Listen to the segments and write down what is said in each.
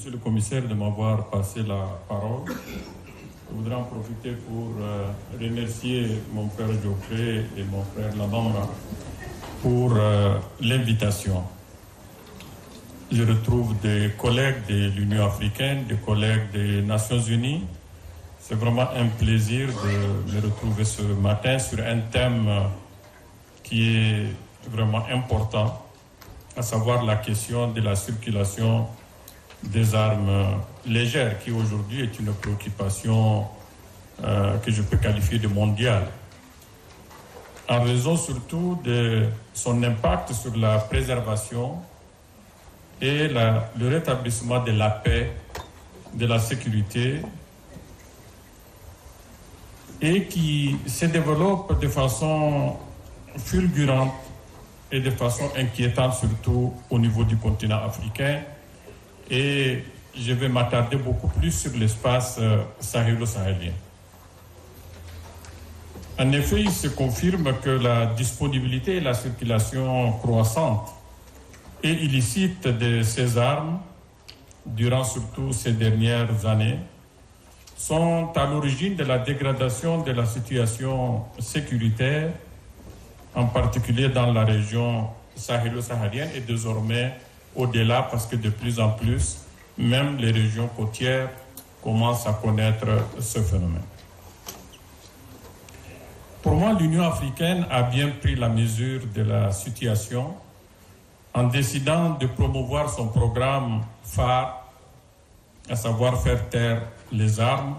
Monsieur le Commissaire, de m'avoir passé la parole. Je voudrais en profiter pour remercier mon frère Diocré et mon frère Lamamba pour l'invitation. Je retrouve des collègues de l'Union africaine, des collègues des Nations Unies. C'est vraiment un plaisir de me retrouver ce matin sur un thème qui est vraiment important, à savoir la question de la circulation des armes légères, qui aujourd'hui est une préoccupation que je peux qualifier de mondiale, en raison surtout de son impact sur la préservation et le rétablissement de la paix, de la sécurité, et qui se développe de façon fulgurante et de façon inquiétante, surtout au niveau du continent africain. Et je vais m'attarder beaucoup plus sur l'espace sahélo-sahélien. En effet, il se confirme que la disponibilité et la circulation croissante et illicite de ces armes, durant surtout ces dernières années, sont à l'origine de la dégradation de la situation sécuritaire, en particulier dans la région sahélo-saharienne et désormais au-delà, parce que de plus en plus, même les régions côtières commencent à connaître ce phénomène. Pour moi, l'Union africaine a bien pris la mesure de la situation en décidant de promouvoir son programme phare, à savoir faire taire les armes,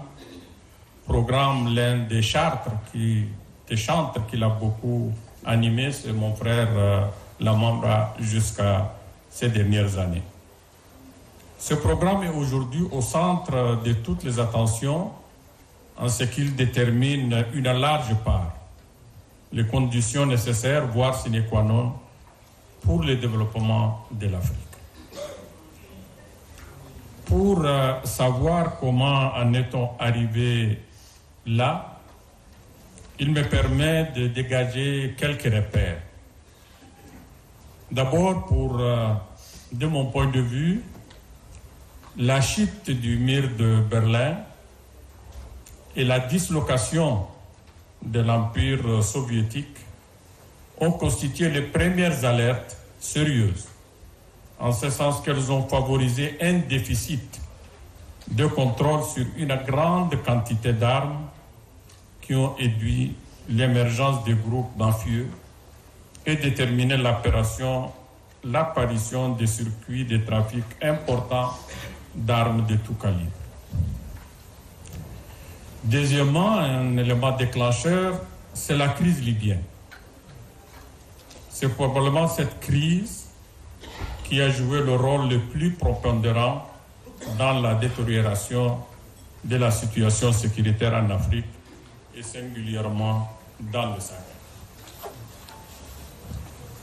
programme l'un des chantres qui l'a beaucoup animé, c'est mon frère Lamamba jusqu'à ces dernières années. Ce programme est aujourd'hui au centre de toutes les attentions en ce qu'il détermine une large part les conditions nécessaires, voire sine qua non, pour le développement de l'Afrique. Pour savoir comment en est-on arrivé là, il me permet de dégager quelques repères. D'abord, de mon point de vue, la chute du mur de Berlin et la dislocation de l'Empire soviétique ont constitué les premières alertes sérieuses, en ce sens qu'elles ont favorisé un déficit de contrôle sur une grande quantité d'armes qui ont induit l'émergence des groupes mafieux et déterminé l'apparition des circuits de trafic importants d'armes de tout calibre. Deuxièmement, un élément déclencheur, c'est la crise libyenne. C'est probablement cette crise qui a joué le rôle le plus prépondérant dans la détérioration de la situation sécuritaire en Afrique et singulièrement dans le Sahel.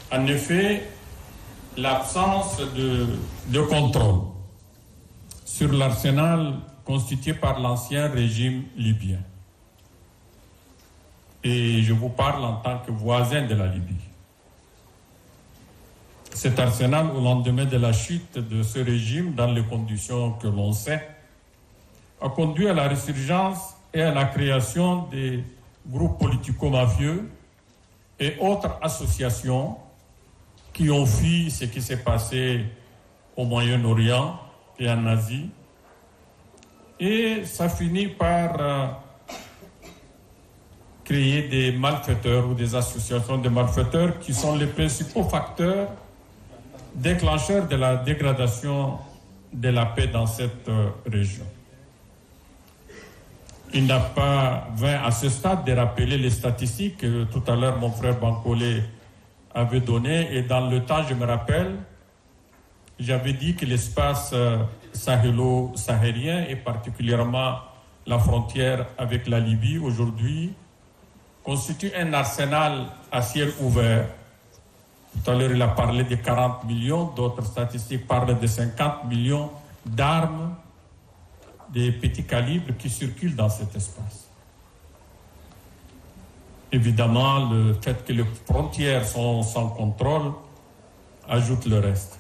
En effet, l'absence de contrôle sur l'arsenal constitué par l'ancien régime libyen, et je vous parle en tant que voisin de la Libye. Cet arsenal, au lendemain de la chute de ce régime, dans les conditions que l'on sait, a conduit à la résurgence et à la création des groupes politico-mafieux et autres associations qui ont fui ce qui s'est passé au Moyen-Orient et en Asie. Et ça finit par créer des malfaiteurs ou des associations de malfaiteurs qui sont les principaux facteurs déclencheurs de la dégradation de la paix dans cette région. Il n'a pas vain à ce stade de rappeler les statistiques que tout à l'heure mon frère Bankole avait données. Et dans le temps, je me rappelle, j'avais dit que l'espace sahélo-sahélien et particulièrement la frontière avec la Libye aujourd'hui constitue un arsenal à ciel ouvert. Tout à l'heure, il a parlé de 40 millions, d'autres statistiques parlent de 50 millions d'armes de petits calibres qui circulent dans cet espace. Évidemment, le fait que les frontières sont sans contrôle ajoute le reste.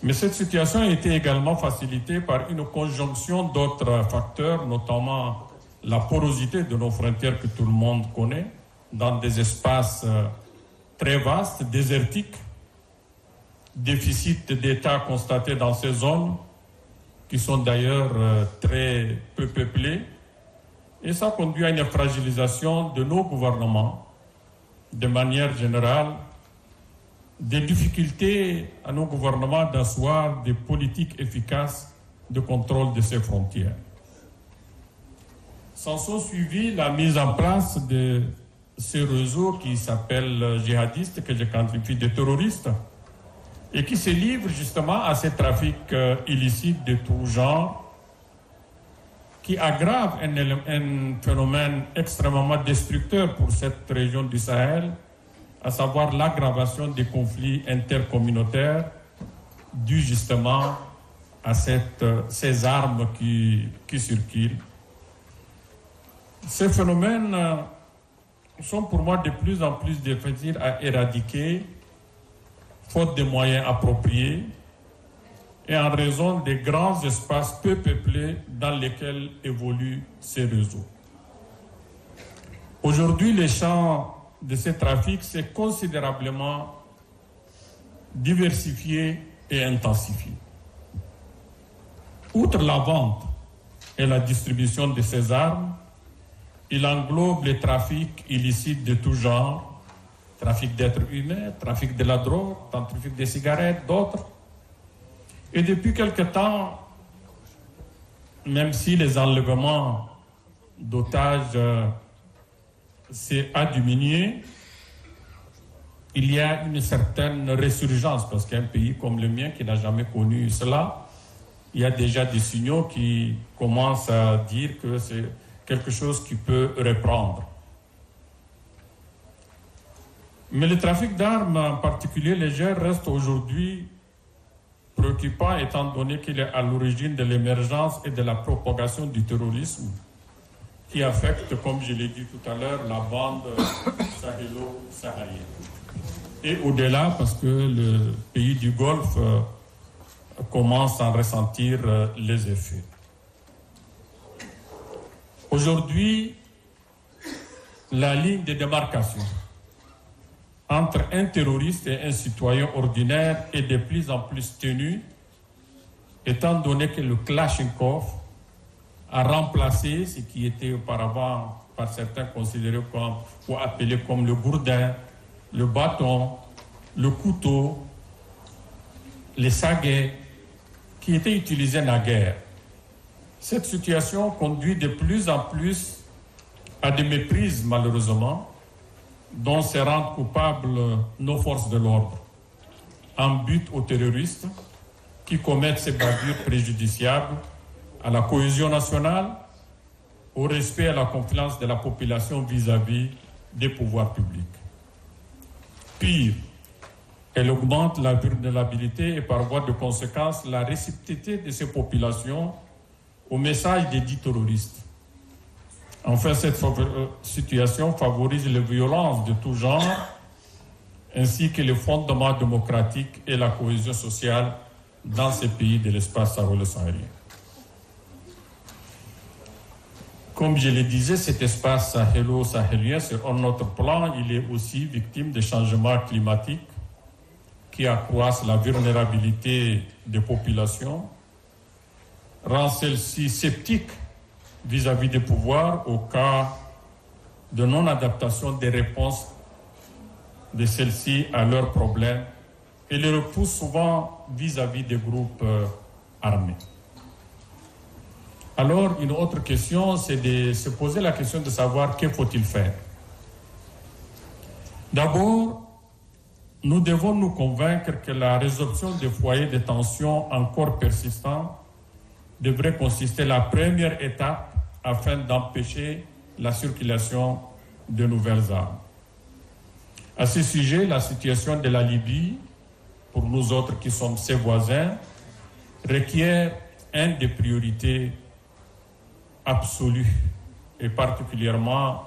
Mais cette situation a été également facilitée par une conjonction d'autres facteurs, notamment la porosité de nos frontières que tout le monde connaît, dans des espaces très vastes, désertiques, déficit d'État constaté dans ces zones, qui sont d'ailleurs très peu peuplées, et ça conduit à une fragilisation de nos gouvernements, de manière générale, des difficultés à nos gouvernements d'asseoir des politiques efficaces de contrôle de ces frontières. S'en sont suivis la mise en place de ces réseaux qui s'appellent djihadistes, que je qualifie de terroristes, et qui se livrent justement à ces trafics illicites de tout genre, qui aggrave un phénomène extrêmement destructeur pour cette région du Sahel, à savoir l'aggravation des conflits intercommunautaires dus justement à ces armes qui circulent. Ces phénomènes sont pour moi de plus en plus difficiles à éradiquer, faute de moyens appropriés, et en raison des grands espaces peu peuplés dans lesquels évoluent ces réseaux. Aujourd'hui, le champ de ces trafics s'est considérablement diversifié et intensifié. Outre la vente et la distribution de ces armes, il englobe les trafics illicites de tout genre, trafic d'êtres humains, trafic de la drogue, trafic des cigarettes, d'autres. Et depuis quelque temps, même si les enlèvements d'otages a diminué, il y a une certaine résurgence, parce qu'un pays comme le mien qui n'a jamais connu cela, il y a déjà des signaux qui commencent à dire que c'est quelque chose qui peut reprendre. Mais le trafic d'armes, en particulier légères, reste aujourd'hui préoccupant étant donné qu'il est à l'origine de l'émergence et de la propagation du terrorisme qui affecte, comme je l'ai dit tout à l'heure, la bande sahélo-saharienne. Et au-delà, parce que le pays du Golfe commence à en ressentir les effets. Aujourd'hui, la ligne de démarcation entre un terroriste et un citoyen ordinaire est de plus en plus ténue, étant donné que le Kalachnikov a remplacé ce qui était auparavant par certains considéré comme ou appelé comme le gourdin, le bâton, le couteau, les saguets qui étaient utilisés naguère. Cette situation conduit de plus en plus à des méprises, malheureusement, dont se rendent coupables nos forces de l'ordre, en but aux terroristes qui commettent ces bavures préjudiciables à la cohésion nationale, au respect et à la confiance de la population vis-à-vis des pouvoirs publics. Pire, elle augmente la vulnérabilité et par voie de conséquence la réceptivité de ces populations au message des dits terroristes. Enfin, cette situation favorise les violences de tout genre, ainsi que les fondements démocratiques et la cohésion sociale dans ces pays de l'espace sahélo-sahélien. Comme je le disais, cet espace sahélo-sahélien, sur un autre plan, il est aussi victime des changements climatiques qui accroissent la vulnérabilité des populations, rend celles-ci sceptiques vis-à-vis des pouvoirs au cas de non-adaptation des réponses de celles-ci à leurs problèmes et les repousse souvent vis-à-vis des groupes armés. Alors, une autre question, c'est de se poser la question de savoir que faut-il faire. D'abord, nous devons nous convaincre que la résolution des foyers de tension encore persistants devrait consister la première étape afin d'empêcher la circulation de nouvelles armes. À ce sujet, la situation de la Libye, pour nous autres qui sommes ses voisins, requiert une des priorités absolues, et particulièrement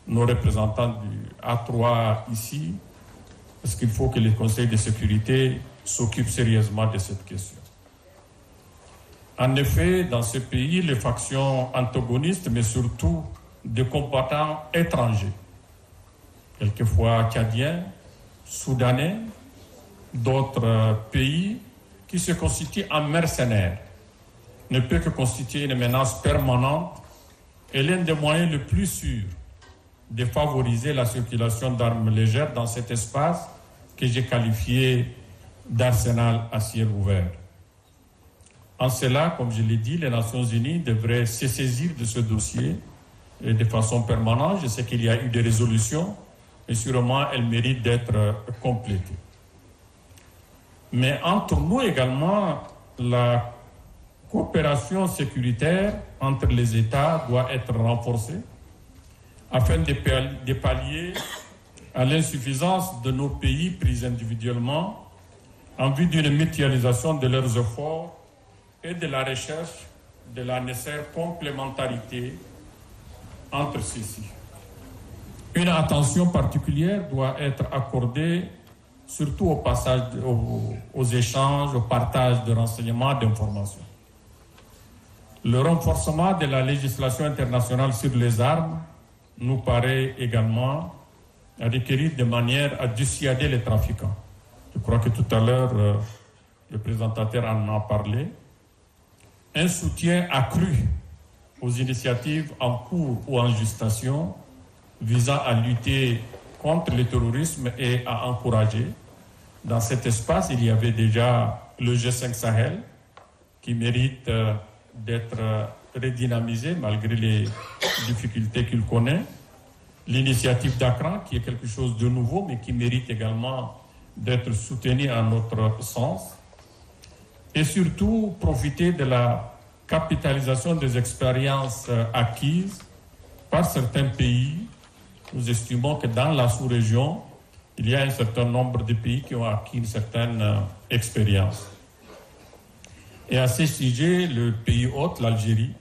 nos représentants du A3 ici, parce qu'il faut que le Conseil de sécurité s'occupe sérieusement de cette question. En effet, dans ce pays, les factions antagonistes, mais surtout des combattants étrangers, quelquefois tchadiens, soudanais, d'autres pays, qui se constituent en mercenaires, ne peut que constituer une menace permanente et l'un des moyens les plus sûrs de favoriser la circulation d'armes légères dans cet espace que j'ai qualifié d'arsenal à ciel ouvert. En cela, comme je l'ai dit, les Nations Unies devraient se saisir de ce dossier de façon permanente. Je sais qu'il y a eu des résolutions, mais sûrement elles méritent d'être complétées. Mais entre nous également, la coopération sécuritaire entre les États doit être renforcée afin de pallier à l'insuffisance de nos pays pris individuellement en vue d'une mutualisation de leurs efforts et de la recherche de la nécessaire complémentarité entre ceux-ci. Une attention particulière doit être accordée surtout au passage, aux échanges, au partage de renseignements, d'informations. Le renforcement de la législation internationale sur les armes nous paraît également requérir de manière à dissuader les trafiquants. Je crois que tout à l'heure, le présentateur en a parlé. Un soutien accru aux initiatives en cours ou en gestation visant à lutter contre le terrorisme et à encourager. Dans cet espace, il y avait déjà le G5 Sahel qui mérite d'être redynamisé malgré les difficultés qu'il connaît. L'initiative d'Accra qui est quelque chose de nouveau mais qui mérite également d'être soutenu à notre sens. Et surtout profiter de la capitalisation des expériences acquises par certains pays. Nous estimons que dans la sous-région, il y a un certain nombre de pays qui ont acquis une certaine expérience. Et à ce sujet, le pays hôte, l'Algérie,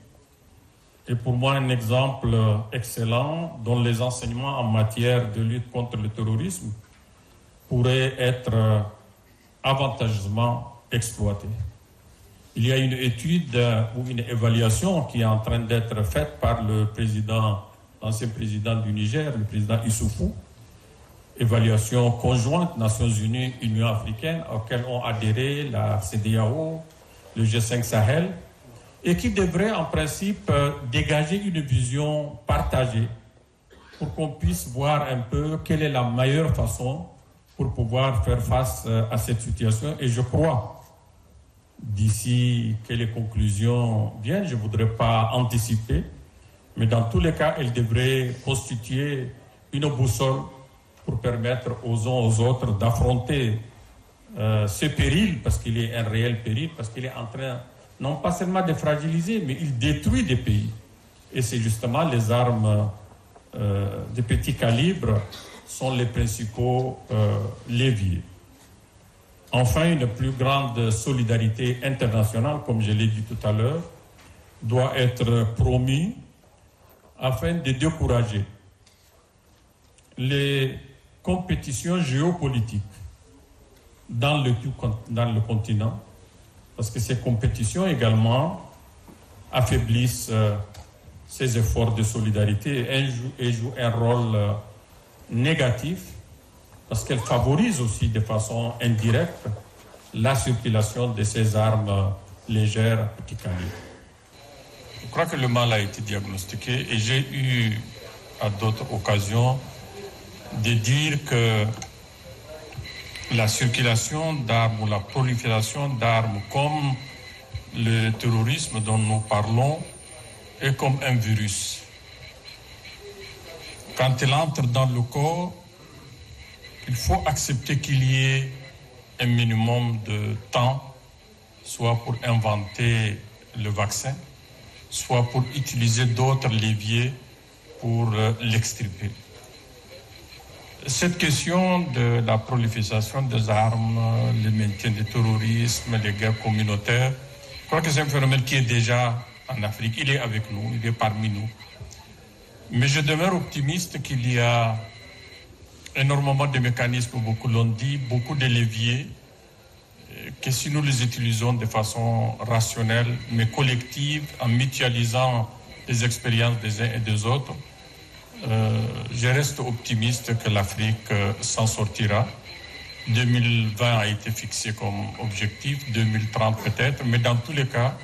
est pour moi un exemple excellent dont les enseignements en matière de lutte contre le terrorisme pourraient être avantageusement exploités. Il y a une étude ou une évaluation qui est en train d'être faite par l'ancien président du Niger, le président Issoufou, évaluation conjointe Nations Unies, Union africaine, auxquelles ont adhéré la CEDEAO, le G5 Sahel, et qui devrait en principe dégager une vision partagée pour qu'on puisse voir un peu quelle est la meilleure façon pour pouvoir faire face à cette situation. Et je crois, d'ici que les conclusions viennent, je ne voudrais pas anticiper, mais dans tous les cas, elles devraient constituer une boussole pour permettre aux uns aux autres d'affronter ce péril, parce qu'il est un réel péril, parce qu'il est en train, non pas seulement de fragiliser, mais il détruit des pays. Et c'est justement les armes de petit calibre sont les principaux leviers. Enfin, une plus grande solidarité internationale, comme je l'ai dit tout à l'heure, doit être promise afin de décourager les compétitions géopolitiques dans le continent, parce que ces compétitions également affaiblissent ces efforts de solidarité et jouent un rôle négatif, parce qu'elles favorisent aussi de façon indirecte la circulation de ces armes légères à petit calibre. Je crois que le mal a été diagnostiqué et j'ai eu à d'autres occasions de dire que la circulation d'armes ou la prolifération d'armes comme le terrorisme dont nous parlons est comme un virus. Quand il entre dans le corps, il faut accepter qu'il y ait un minimum de temps, soit pour inventer le vaccin, soit pour utiliser d'autres leviers pour l'extirper. Cette question de la prolifération des armes, le maintien du terrorisme, les guerres communautaires, je crois que c'est un phénomène qui est déjà en Afrique. Il est avec nous, il est parmi nous. Mais je demeure optimiste qu'il y a énormément de mécanismes, beaucoup l'ont dit, beaucoup de leviers, que si nous les utilisons de façon rationnelle, mais collective, en mutualisant les expériences des uns et des autres, je reste optimiste que l'Afrique s'en sortira. 2020 a été fixé comme objectif, 2030 peut-être, mais dans tous les cas,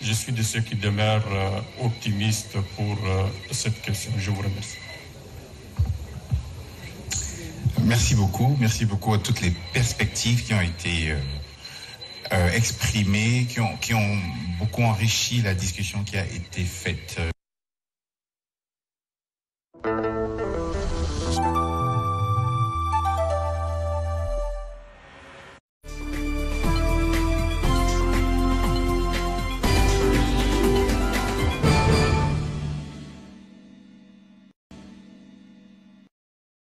je suis de ceux qui demeurent optimistes pour cette question. Je vous remercie. Merci beaucoup à toutes les perspectives qui ont été exprimées, qui ont beaucoup enrichi la discussion qui a été faite.